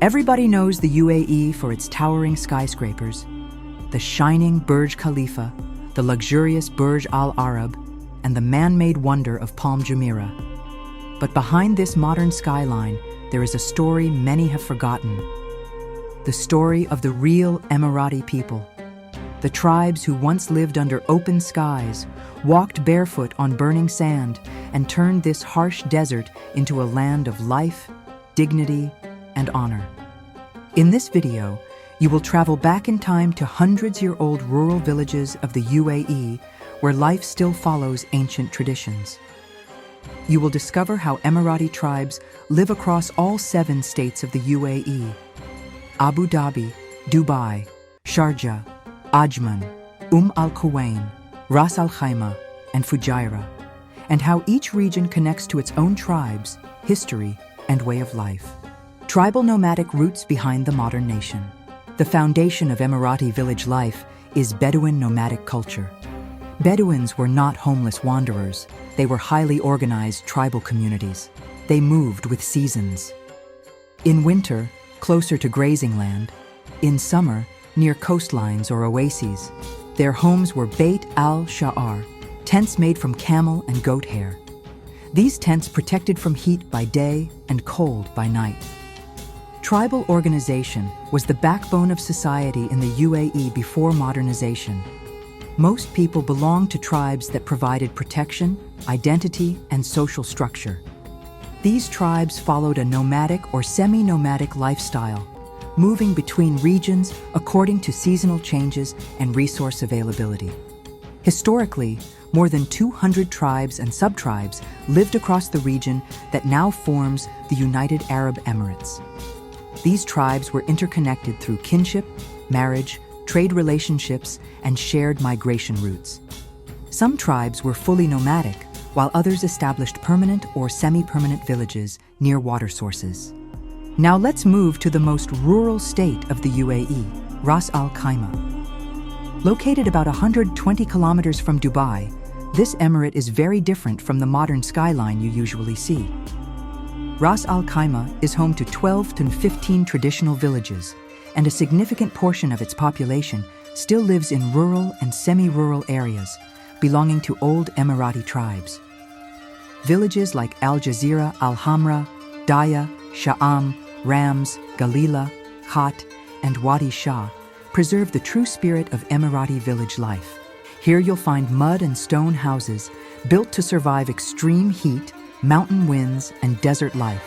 Everybody knows the UAE for its towering skyscrapers, the shining Burj Khalifa, the luxurious Burj Al Arab, and the man-made wonder of Palm Jumeirah. But behind this modern skyline, there is a story many have forgotten. The story of the real Emirati people. The tribes who once lived under open skies, walked barefoot on burning sand, and turned this harsh desert into a land of life, dignity, and honor. In this video, you will travel back in time to hundreds-year-old rural villages of the UAE where life still follows ancient traditions. You will discover how Emirati tribes live across all 7 states of the UAE: Abu Dhabi, Dubai, Sharjah, Ajman, Al Quwain, Ras Al Khaimah, and Fujairah, and how each region connects to its own tribes, history, and way of life. Tribal nomadic roots behind the modern nation. The foundation of Emirati village life is Bedouin nomadic culture. Bedouins were not homeless wanderers. They were highly organized tribal communities. They moved with seasons. In winter, closer to grazing land. In summer, near coastlines or oases. Their homes were Beit al-Sha'ar, tents made from camel and goat hair. These tents protected from heat by day and cold by night. Tribal organization was the backbone of society in the UAE before modernization. Most people belonged to tribes that provided protection, identity, and social structure. These tribes followed a nomadic or semi-nomadic lifestyle, moving between regions according to seasonal changes and resource availability. Historically, more than 200 tribes and sub-tribes lived across the region that now forms the United Arab Emirates. These tribes were interconnected through kinship, marriage, trade relationships, and shared migration routes. Some tribes were fully nomadic, while others established permanent or semi-permanent villages near water sources. Now let's move to the most rural state of the UAE, Ras Al Khaimah. Located about 120 kilometers from Dubai, this emirate is very different from the modern skyline you usually see. Ras Al Khaimah is home to 12 to 15 traditional villages, and a significant portion of its population still lives in rural and semi-rural areas belonging to old Emirati tribes. Villages like Al Jazeera, Al Hamra, Daya, Sha'am, Rams, Galila, Khat, and Wadi Shah preserve the true spirit of Emirati village life. Here you'll find mud and stone houses built to survive extreme heat, mountain winds, and desert life.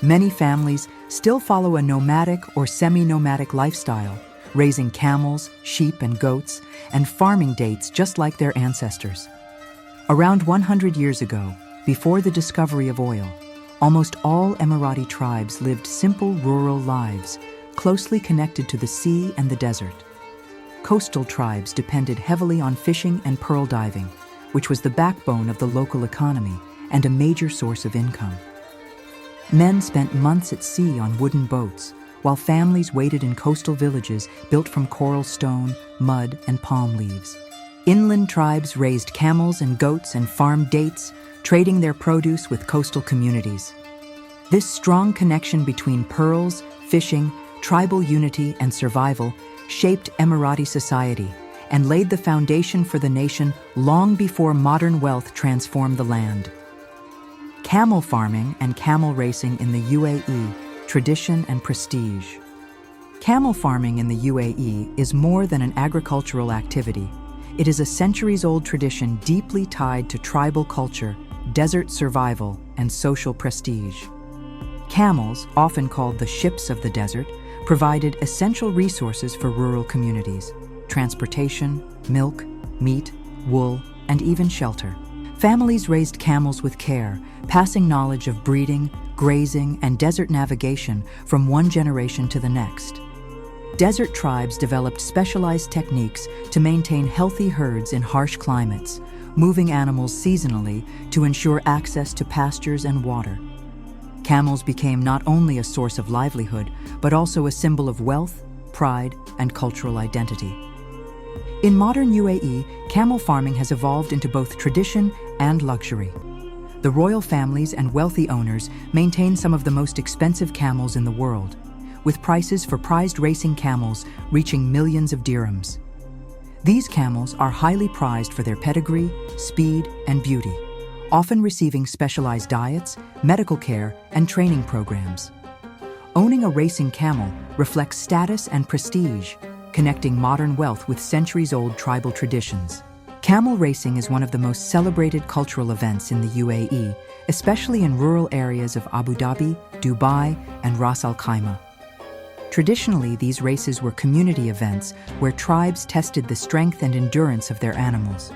Many families still follow a nomadic or semi-nomadic lifestyle, raising camels, sheep, and goats, and farming dates just like their ancestors. Around 100 years ago, before the discovery of oil, almost all Emirati tribes lived simple rural lives, closely connected to the sea and the desert. Coastal tribes depended heavily on fishing and pearl diving, which was the backbone of the local economy and a major source of income. Men spent months at sea on wooden boats, while families waited in coastal villages built from coral stone, mud, and palm leaves. Inland tribes raised camels and goats and farmed dates, trading their produce with coastal communities. This strong connection between pearls, fishing, tribal unity, and survival shaped Emirati society and laid the foundation for the nation long before modern wealth transformed the land. Camel farming and camel racing in the UAE, tradition and prestige. Camel farming in the UAE is more than an agricultural activity. It is a centuries-old tradition deeply tied to tribal culture, desert survival, and social prestige. Camels, often called the ships of the desert, provided essential resources for rural communities: transportation, milk, meat, wool, and even shelter. Families raised camels with care, passing knowledge of breeding, grazing, and desert navigation from one generation to the next. Desert tribes developed specialized techniques to maintain healthy herds in harsh climates, moving animals seasonally to ensure access to pastures and water. Camels became not only a source of livelihood, but also a symbol of wealth, pride, and cultural identity. In modern UAE, camel farming has evolved into both tradition and luxury. The royal families and wealthy owners maintain some of the most expensive camels in the world, with prices for prized racing camels reaching millions of dirhams. These camels are highly prized for their pedigree, speed, and beauty, often receiving specialized diets, medical care, and training programs. Owning a racing camel reflects status and prestige, connecting modern wealth with centuries-old tribal traditions. Camel racing is one of the most celebrated cultural events in the UAE, especially in rural areas of Abu Dhabi, Dubai, and Ras Al Khaimah. Traditionally, these races were community events where tribes tested the strength and endurance of their animals.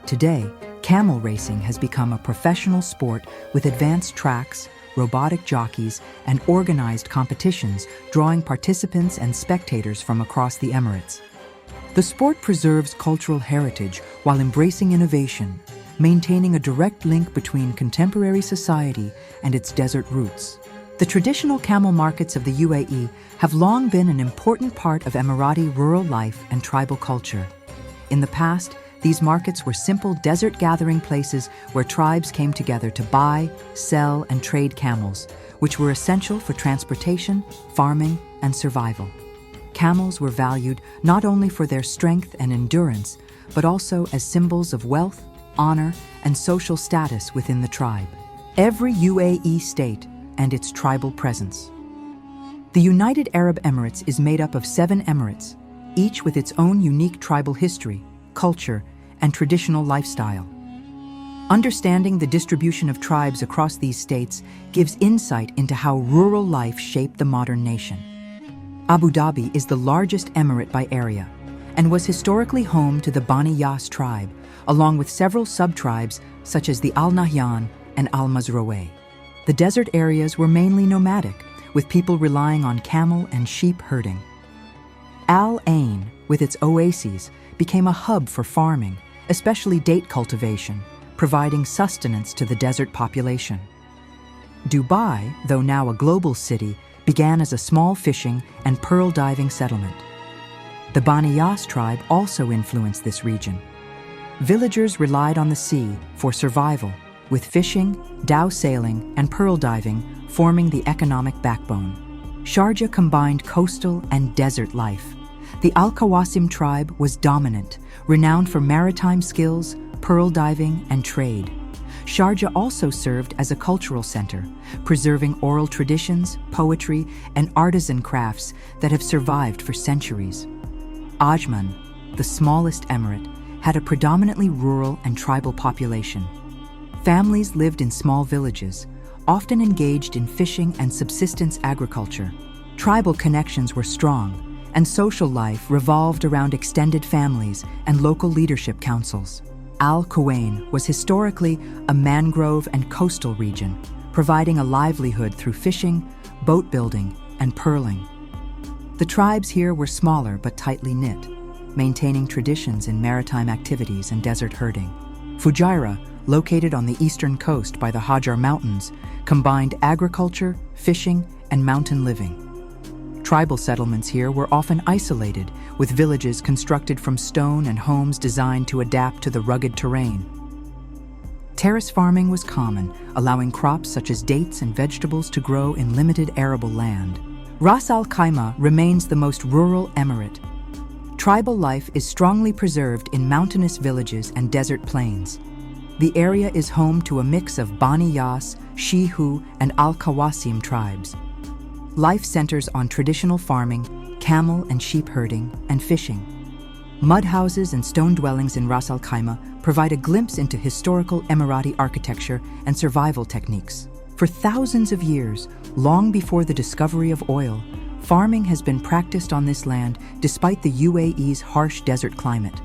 Today, camel racing has become a professional sport with advanced tracks, robotic jockeys, and organized competitions drawing participants and spectators from across the Emirates. The sport preserves cultural heritage while embracing innovation, maintaining a direct link between contemporary society and its desert roots. The traditional camel markets of the UAE have long been an important part of Emirati rural life and tribal culture. In the past, these markets were simple desert gathering places where tribes came together to buy, sell, and trade camels, which were essential for transportation, farming, and survival. Camels were valued not only for their strength and endurance, but also as symbols of wealth, honor, and social status within the tribe. Every UAE state and its tribal presence. The United Arab Emirates is made up of 7 emirates, each with its own unique tribal history, culture, and traditional lifestyle. Understanding the distribution of tribes across these states gives insight into how rural life shaped the modern nation. Abu Dhabi is the largest emirate by area and was historically home to the Bani Yas tribe, along with several sub-tribes such as the Al Nahyan and Al Mazroueh. The desert areas were mainly nomadic, with people relying on camel and sheep herding. Al Ain, with its oases, became a hub for farming, especially date cultivation, providing sustenance to the desert population. Dubai, though now a global city, began as a small fishing and pearl diving settlement. The Bani Yas tribe also influenced this region. Villagers relied on the sea for survival, with fishing, dhow sailing, and pearl diving forming the economic backbone. Sharjah combined coastal and desert life. The Al Qawasim tribe was dominant, renowned for maritime skills, pearl diving, and trade. Sharjah also served as a cultural center, preserving oral traditions, poetry, and artisan crafts that have survived for centuries. Ajman, the smallest emirate, had a predominantly rural and tribal population. Families lived in small villages, often engaged in fishing and subsistence agriculture. Tribal connections were strong, and social life revolved around extended families and local leadership councils. Al Quwain was historically a mangrove and coastal region, providing a livelihood through fishing, boat building, and pearling. The tribes here were smaller but tightly knit, maintaining traditions in maritime activities and desert herding. Fujairah, located on the eastern coast by the Hajar Mountains, combined agriculture, fishing, and mountain living. Tribal settlements here were often isolated, with villages constructed from stone and homes designed to adapt to the rugged terrain. Terrace farming was common, allowing crops such as dates and vegetables to grow in limited arable land. Ras Al Khaimah remains the most rural emirate. Tribal life is strongly preserved in mountainous villages and desert plains. The area is home to a mix of Bani Yas, Shihu, and Al Qawasim tribes. Life centers on traditional farming, camel and sheep herding, and fishing. Mud houses and stone dwellings in Ras Al Khaimah provide a glimpse into historical Emirati architecture and survival techniques. For thousands of years, long before the discovery of oil, farming has been practiced on this land despite the UAE's harsh desert climate.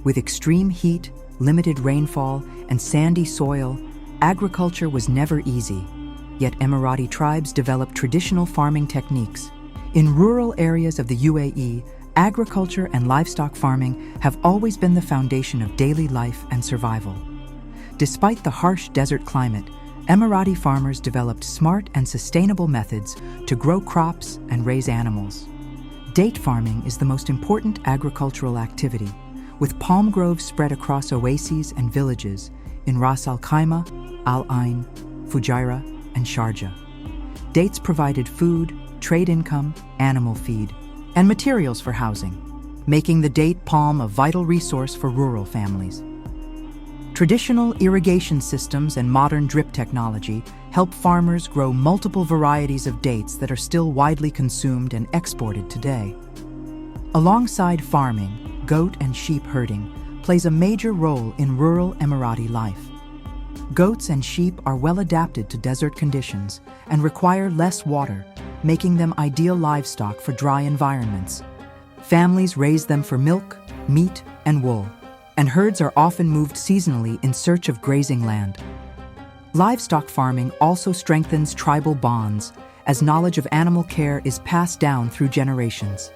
With extreme heat, limited rainfall, and sandy soil, agriculture was never easy. Yet Emirati tribes developed traditional farming techniques. In rural areas of the UAE, agriculture and livestock farming have always been the foundation of daily life and survival. Despite the harsh desert climate, Emirati farmers developed smart and sustainable methods to grow crops and raise animals. Date farming is the most important agricultural activity, with palm groves spread across oases and villages in Ras Al Khaimah, Al Ain, Fujairah, and Sharjah. Dates provided food, trade income, animal feed, and materials for housing, making the date palm a vital resource for rural families. Traditional irrigation systems and modern drip technology help farmers grow multiple varieties of dates that are still widely consumed and exported today. Alongside farming, goat and sheep herding plays a major role in rural Emirati life. Goats and sheep are well adapted to desert conditions and require less water, making them ideal livestock for dry environments. Families raise them for milk, meat, and wool, and herds are often moved seasonally in search of grazing land. Livestock farming also strengthens tribal bonds, as knowledge of animal care is passed down through generations.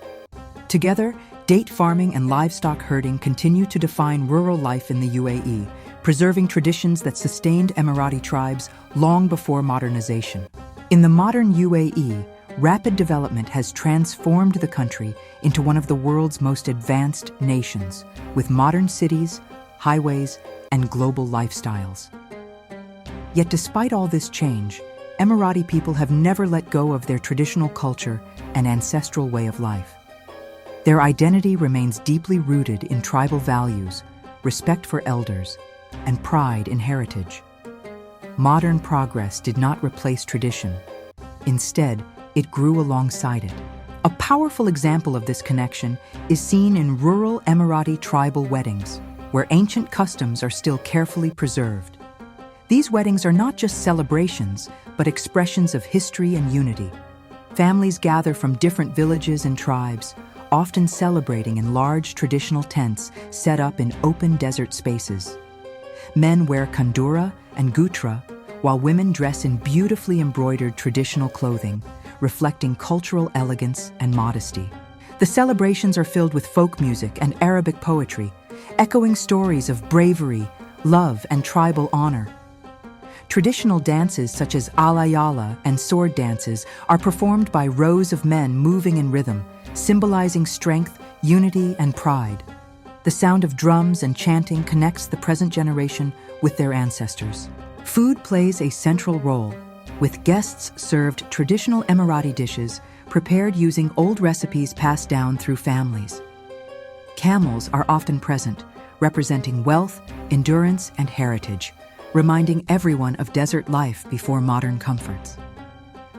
Together, date farming and livestock herding continue to define rural life in the UAE, preserving traditions that sustained Emirati tribes long before modernization. In the modern UAE, rapid development has transformed the country into one of the world's most advanced nations, with modern cities, highways, and global lifestyles. Yet despite all this change, Emirati people have never let go of their traditional culture and ancestral way of life. Their identity remains deeply rooted in tribal values, respect for elders, and pride in heritage. Modern progress did not replace tradition. Instead, it grew alongside it. A powerful example of this connection is seen in rural Emirati tribal weddings, where ancient customs are still carefully preserved. These weddings are not just celebrations, but expressions of history and unity. Families gather from different villages and tribes, often celebrating in large traditional tents set up in open desert spaces. Men wear kandura and gutra, while women dress in beautifully embroidered traditional clothing, reflecting cultural elegance and modesty. The celebrations are filled with folk music and Arabic poetry, echoing stories of bravery, love, and tribal honor. Traditional dances such as alayala and sword dances are performed by rows of men moving in rhythm, symbolizing strength, unity, and pride. The sound of drums and chanting connects the present generation with their ancestors. Food plays a central role, with guests served traditional Emirati dishes prepared using old recipes passed down through families. Camels are often present, representing wealth, endurance, and heritage, reminding everyone of desert life before modern comforts.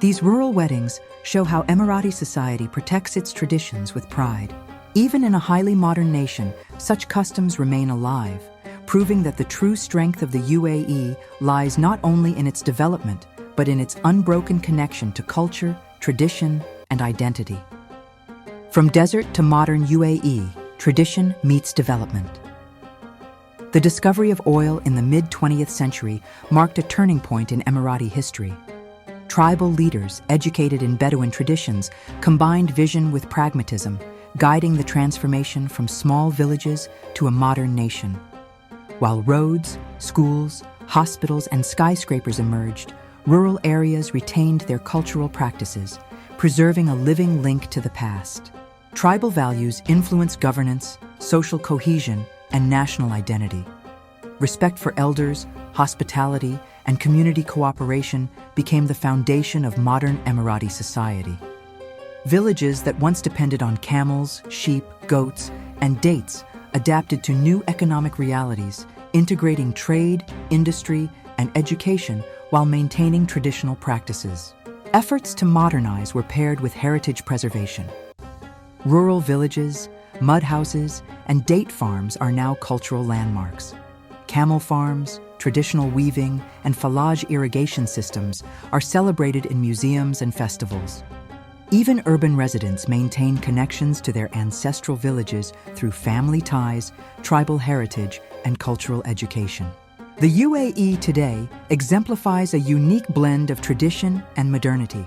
These rural weddings show how Emirati society protects its traditions with pride. Even in a highly modern nation, such customs remain alive, proving that the true strength of the UAE lies not only in its development, but in its unbroken connection to culture, tradition, and identity. From desert to modern UAE, tradition meets development. The discovery of oil in the mid-20th century marked a turning point in Emirati history. Tribal leaders, educated in Bedouin traditions, combined vision with pragmatism, guiding the transformation from small villages to a modern nation. While roads, schools, hospitals, and skyscrapers emerged, rural areas retained their cultural practices, preserving a living link to the past. Tribal values influence governance, social cohesion, and national identity. Respect for elders, hospitality, and community cooperation became the foundation of modern Emirati society. Villages that once depended on camels, sheep, goats, and dates adapted to new economic realities, integrating trade, industry, and education while maintaining traditional practices. Efforts to modernize were paired with heritage preservation. Rural villages, mud houses, and date farms are now cultural landmarks. Camel farms, traditional weaving, and falaj irrigation systems are celebrated in museums and festivals. Even urban residents maintain connections to their ancestral villages through family ties, tribal heritage, and cultural education. The UAE today exemplifies a unique blend of tradition and modernity.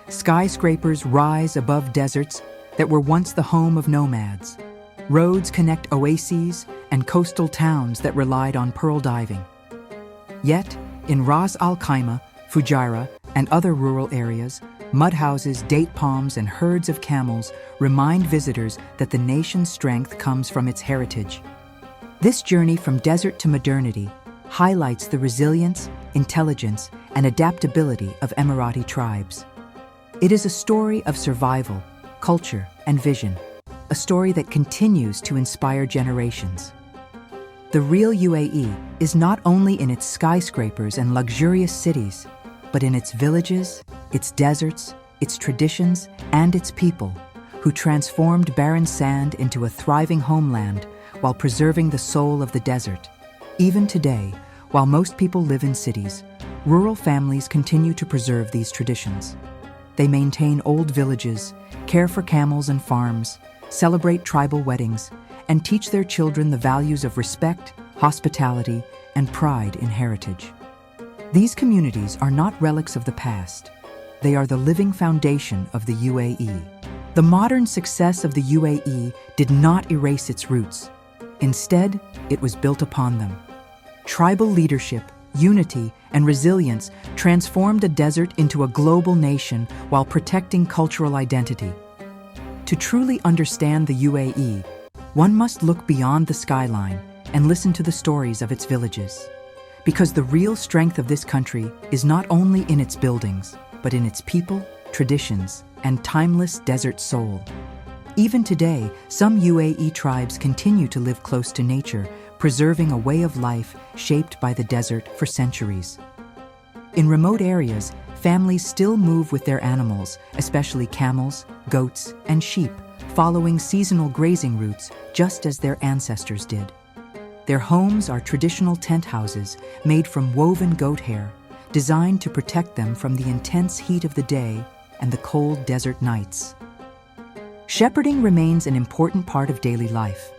Skyscrapers rise above deserts that were once the home of nomads. Roads connect oases and coastal towns that relied on pearl diving. Yet, in Ras Al Khaimah, Fujairah, and other rural areas, mud houses, date palms, and herds of camels remind visitors that the nation's strength comes from its heritage. This journey from desert to modernity highlights the resilience, intelligence, and adaptability of Emirati tribes. It is a story of survival, culture, and vision, a story that continues to inspire generations. The real UAE is not only in its skyscrapers and luxurious cities, but in its villages, its deserts, its traditions, and its people, who transformed barren sand into a thriving homeland while preserving the soul of the desert. Even today, while most people live in cities, rural families continue to preserve these traditions. They maintain old villages, care for camels and farms, celebrate tribal weddings, and teach their children the values of respect, hospitality, and pride in heritage. These communities are not relics of the past. They are the living foundation of the UAE. The modern success of the UAE did not erase its roots. Instead, it was built upon them. Tribal leadership, unity, and resilience transformed a desert into a global nation while protecting cultural identity. To truly understand the UAE, one must look beyond the skyline and listen to the stories of its villages. Because the real strength of this country is not only in its buildings, but in its people, traditions, and timeless desert soul. Even today, some UAE tribes continue to live close to nature, preserving a way of life shaped by the desert for centuries. In remote areas, families still move with their animals, especially camels, goats, and sheep, following seasonal grazing routes just as their ancestors did. Their homes are traditional tent houses made from woven goat hair, designed to protect them from the intense heat of the day and the cold desert nights. Shepherding remains an important part of daily life.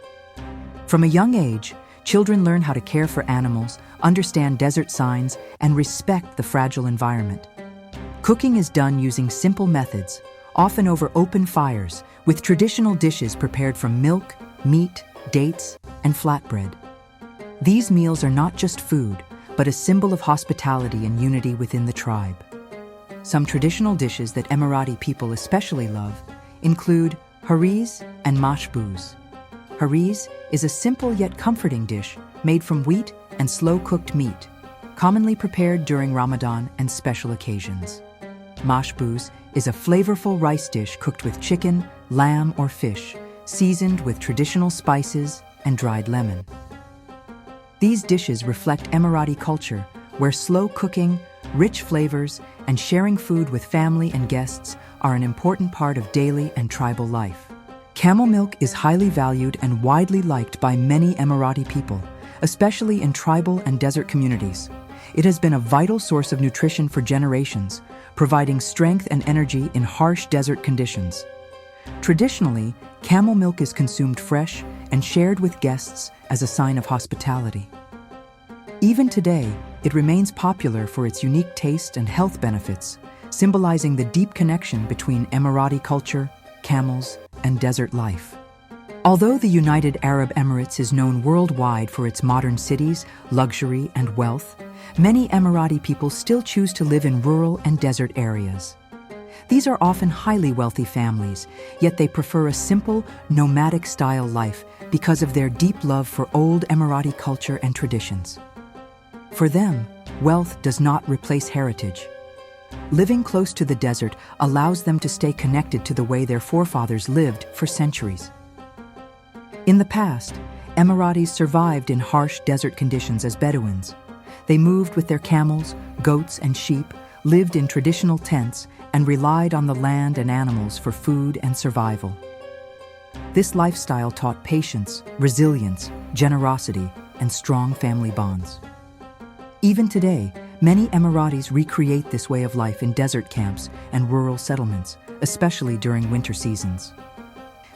From a young age, children learn how to care for animals, understand desert signs, and respect the fragile environment. Cooking is done using simple methods, often over open fires, with traditional dishes prepared from milk, meat, dates, and flatbread. These meals are not just food, but a symbol of hospitality and unity within the tribe. Some traditional dishes that Emirati people especially love include haris and mashbouz. Haris is a simple yet comforting dish made from wheat and slow-cooked meat, commonly prepared during Ramadan and special occasions. Mashbouz is a flavorful rice dish cooked with chicken, lamb, or fish, seasoned with traditional spices and dried lemon. These dishes reflect Emirati culture, where slow cooking, rich flavors, and sharing food with family and guests are an important part of daily and tribal life. Camel milk is highly valued and widely liked by many Emirati people, especially in tribal and desert communities. It has been a vital source of nutrition for generations, providing strength and energy in harsh desert conditions. Traditionally, camel milk is consumed fresh and shared with guests as a sign of hospitality. Even today, it remains popular for its unique taste and health benefits, symbolizing the deep connection between Emirati culture, camels, and desert life. Although the United Arab Emirates is known worldwide for its modern cities, luxury, and wealth, many Emirati people still choose to live in rural and desert areas. These are often highly wealthy families, yet they prefer a simple, nomadic-style life because of their deep love for old Emirati culture and traditions. For them, wealth does not replace heritage. Living close to the desert allows them to stay connected to the way their forefathers lived for centuries. In the past, Emiratis survived in harsh desert conditions as Bedouins. They moved with their camels, goats, and sheep, lived in traditional tents, and relied on the land and animals for food and survival. This lifestyle taught patience, resilience, generosity, and strong family bonds. Even today, many Emiratis recreate this way of life in desert camps and rural settlements, especially during winter seasons.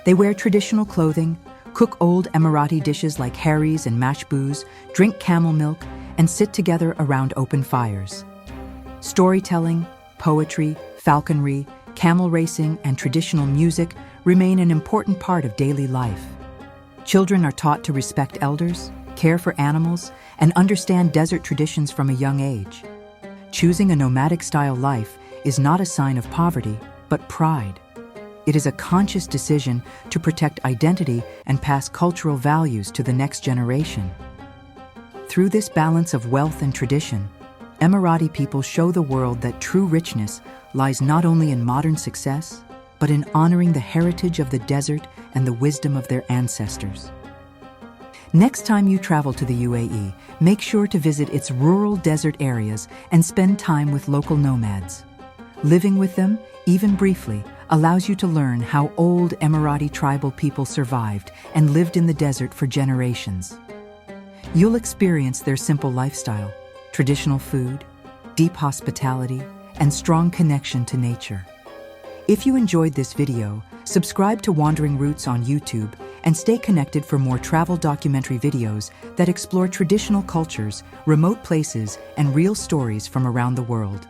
They wear traditional clothing, cook old Emirati dishes like haris and mashbouz, drink camel milk, and sit together around open fires. Storytelling, poetry, falconry, camel racing, and traditional music remain an important part of daily life. Children are taught to respect elders, care for animals, and understand desert traditions from a young age. Choosing a nomadic-style life is not a sign of poverty, but pride. It is a conscious decision to protect identity and pass cultural values to the next generation. Through this balance of wealth and tradition, Emirati people show the world that true richness lies not only in modern success, but in honoring the heritage of the desert and the wisdom of their ancestors. Next time you travel to the UAE, make sure to visit its rural desert areas and spend time with local nomads. Living with them, even briefly, allows you to learn how old Emirati tribal people survived and lived in the desert for generations. You'll experience their simple lifestyle, traditional food, deep hospitality, and strong connection to nature. If you enjoyed this video, subscribe to Wandering Roots on YouTube and stay connected for more travel documentary videos that explore traditional cultures, remote places, and real stories from around the world.